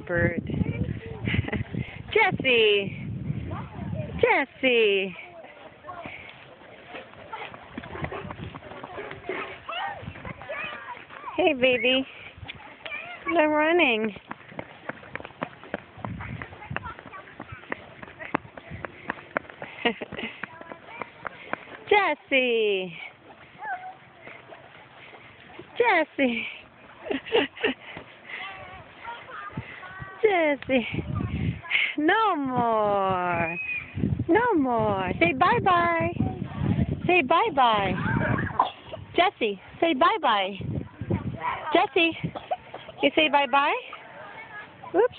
bird. Jessie! Jessie! Hey, baby. They're running. Jessie! Jessie! Jessie! No more! No more! Say bye-bye! Say bye-bye! Jessie, say bye-bye! Jessie, you say bye-bye? Oops.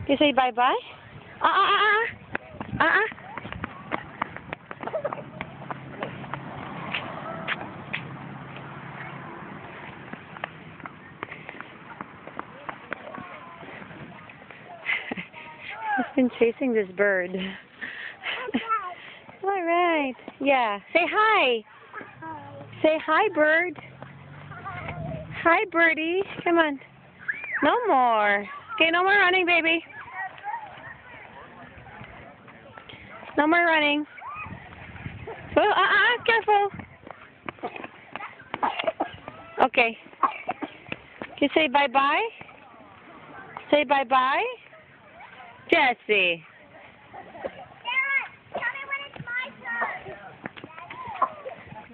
You say bye-bye? He's been chasing this bird. All right. Yeah. Say hi. Say hi, bird. Hi, birdie. Come on. No more. Okay, no more running, baby. No more running. Oh, careful. Okay. Can you say bye-bye? Say bye-bye. Jessie.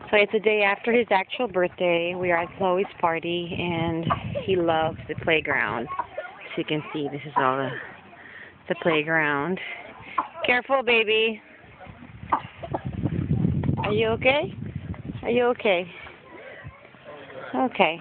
So it's the day after his actual birthday. We are at Chloe's party, and he loves the playground. As you can see, this is all the playground. Careful, baby. Are you okay? Are you okay? Okay.